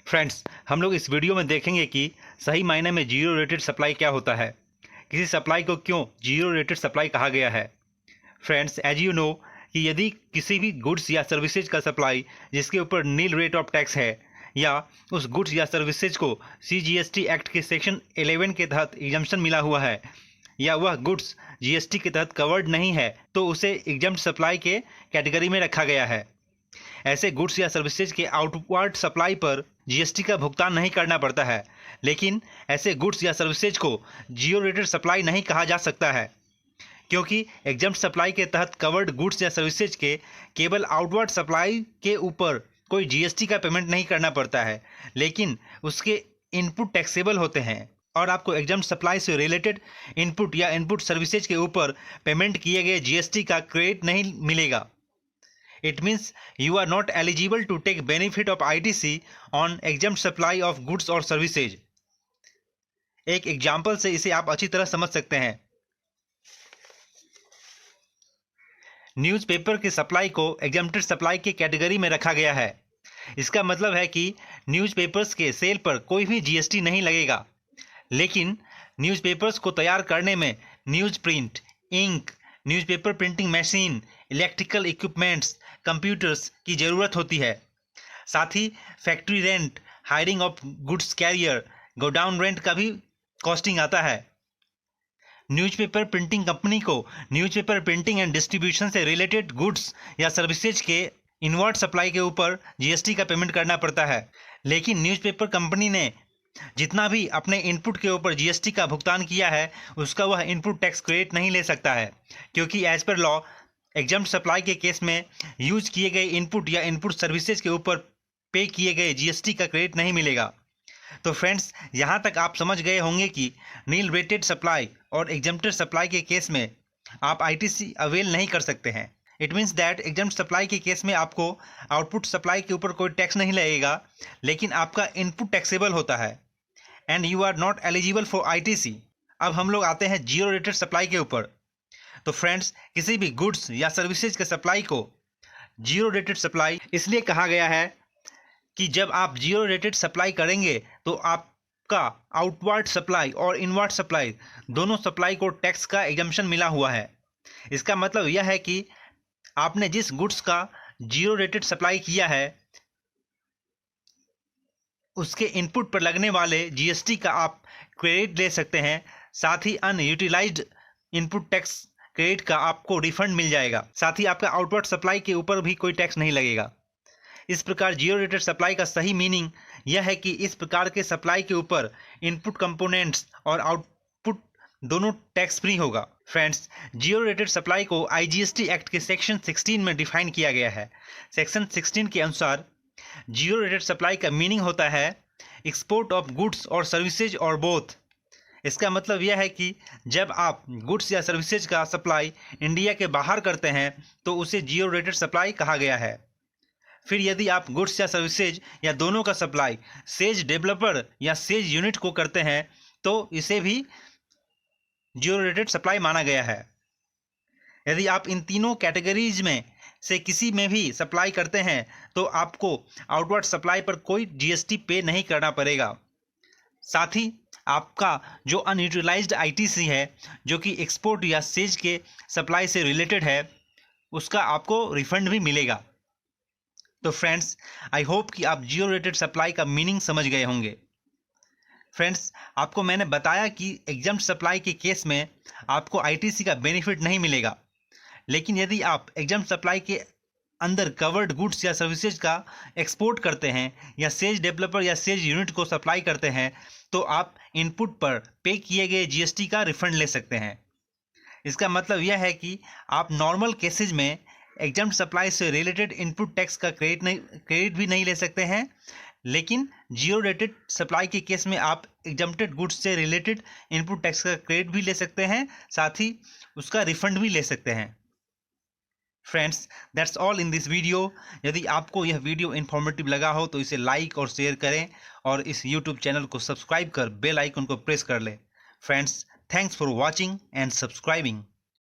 Friends, हम लोग इस वीडियो में देखेंगे कि सही मायने में जीरो रेटेड सप्लाई क्या होता है, किसी सप्लाई को क्यों जीरो रेटेड सप्लाई कहा गया है। फ्रेंड्स, एज यू नो कि यदि किसी भी गुड्स या सर्विसेज का सप्लाई जिसके ऊपर नील रेट ऑफ टैक्स है या उस गुड्स या सर्विसेज को CGST एक्ट के सेक्शन 11 के तहत एग्जम्पशन मिला हुआ है या वह गुड्स GST के तहत कवर्ड नहीं है, तो उसे एग्जम्प्ट सप्लाई के कैटेगरी में रखा गया है। ऐसे गुड्स या सर्विसेज के आउटवर्ड सप्लाई पर GST का भुगतान नहीं करना पड़ता है, लेकिन ऐसे गुड्स या सर्विसेज को जीरो रेटेड सप्लाई नहीं कहा जा सकता है, क्योंकि एग्जम्प्ट सप्लाई के तहत कवर्ड गुड्स या सर्विसेज के केवल आउटवर्ड सप्लाई के ऊपर कोई GST का पेमेंट नहीं करना पड़ता है, लेकिन उसके इनपुट टैक्सेबल होते हैं और आपको एग्जम्प्ट सप्लाई से रिलेटेड इनपुट या इनपुट सर्विसेज के ऊपर पेमेंट किए गए GST का क्रेडिट नहीं मिलेगा। It means you are not eligible to take benefit of ITC on exempt supply of goods or services. एक एग्जाम्पल से इसे आप अच्छी तरह समझ सकते हैं। न्यूज़पेपर की सप्लाई को एग्जम्प्टेड सप्लाई के कैटेगरी में रखा गया है। इसका मतलब है कि न्यूज़पेपर्स के सेल पर कोई भी GST नहीं लगेगा, लेकिन न्यूज़पेपर्स को तैयार करने में newsprint, ink, newspaper printing machine, electrical equipments, computers की ज़रूरत होती है। साथ ही factory rent, hiring of goods carrier, godown rent का भी कॉस्टिंग आता है। न्यूज़पेपर प्रिंटिंग कंपनी को न्यूज़पेपर प्रिंटिंग एंड डिस्ट्रीब्यूशन से रिलेटेड गुड्स या सर्विसेज के इनवर्ट सप्लाई के ऊपर GST का पेमेंट करना पड़ता है, लेकिन न्यूज़पेपर कंपनी ने जितना भी अपने इनपुट के ऊपर GST का भुगतान किया है उसका वह इनपुट टैक्स क्रेडिट नहीं ले सकता है, क्योंकि as per law exempt supply के केस में यूज किए गए इनपुट या इनपुट सर्विसेज के ऊपर पे किए गए GST का क्रेडिट नहीं मिलेगा। तो फ्रेंड्स, यहाँ तक आप समझ गए होंगे कि नील रेटेड सप्लाई और एग्जम्प्टेड सप्लाई के केस में आप ITC अवेल नहीं कर सकते हैं। It means that exempt supply के केस में आपको आउटपुट सप्लाई के ऊपर कोई टैक्स नहीं लगेगा, लेकिन आपका इनपुट टैक्सेबल होता है and you are not eligible for ITC। अब हम लोग आते हैं जीरो रेटेड सप्लाई के ऊपर। तो फ्रेंड्स, किसी भी गुड्स या सर्विसेज के सप्लाई को जीरो रेटेड सप्लाई इसलिए कहा गया है कि जब आप जीरो रेटेड सप्लाई करेंगे तो आपका आउटवर्ड सप्लाई और इनवर्ड सप्लाई दोनों सप्लाई को टैक्स का एग्जम्पशन मिला हुआ है। इसका मतलब यह है कि आपने जिस गुड्स का जीरो रेटेड सप्लाई किया है उसके इनपुट पर लगने वाले GST का आप क्रेडिट ले सकते हैं। साथ ही अनयूटिलाइज्ड इनपुट टैक्स क्रेडिट का आपको रिफंड मिल जाएगा। साथ ही आपका आउटवर्ड सप्लाई के ऊपर भी कोई टैक्स नहीं लगेगा। इस प्रकार जीरो रेटेड सप्लाई का सही मीनिंग यह है कि इस प्रकार के सप्लाई के ऊपर इनपुट कंपोनेंट्स और आउटपुट दोनों टैक्स फ्री होगा। फ्रेंड्स, जीरो रेटेड सप्लाई को IGST एक्ट के सेक्शन 16 में डिफाइन किया गया है। सेक्शन 16 के अनुसार जीरो रेटेड सप्लाई का मीनिंग होता है एक्सपोर्ट ऑफ गुड्स और सर्विसेज और बोथ। इसका मतलब यह है कि जब आप गुड्स या सर्विसेज का सप्लाई इंडिया के बाहर करते हैं तो उसे जीरो रेटेड सप्लाई कहा गया है। फिर यदि आप गुड्स या सर्विसेज या दोनों का सप्लाई सेज डेवलपर या सेज यूनिट को करते हैं तो इसे भी जीरो रेटेड सप्लाई माना गया है। यदि आप इन तीनों कैटेगरीज में से किसी में भी सप्लाई करते हैं तो आपको आउटवर्ड सप्लाई पर कोई GST पे नहीं करना पड़ेगा। साथ ही आपका जो अनयूटिलाइज्ड ITC है, जो कि एक्सपोर्ट या सेज के सप्लाई से रिलेटेड है, उसका आपको रिफंड भी मिलेगा। तो फ्रेंड्स, आई होप कि आप जीरो रेटेड सप्लाई का मीनिंग समझ गए होंगे। फ्रेंड्स, आपको मैंने बताया कि एग्जम्प्ट सप्लाई के केस में आपको ITC का बेनिफिट नहीं मिलेगा, लेकिन यदि आप एग्जम्प्ट सप्लाई के अंदर कवर्ड गुड्स या सर्विसेज का एक्सपोर्ट करते हैं या सेज डेवलपर या सेज यूनिट को सप्लाई करते हैं तो आप इनपुट पर पे किए गए GST का रिफंड ले सकते हैं। इसका मतलब यह है कि आप नॉर्मल केसेज में एग्जम्प्ट सप्लाई से रिलेटेड इनपुट टैक्स का क्रेडिट भी नहीं ले सकते हैं, लेकिन जीरो रेटेड सप्लाई के केस में आप एग्जम्प्टेड गुड्स से रिलेटेड इनपुट टैक्स का क्रेडिट भी ले सकते हैं, साथ ही उसका रिफंड भी ले सकते हैं। Friends, that's all in this video. यदि आपको यह वीडियो इन्फॉर्मेटिव लगा हो तो इसे लाइक और शेयर करें और इस YouTube चैनल को सब्सक्राइब कर बेल आइकन को प्रेस कर लें। Friends, thanks for watching and subscribing.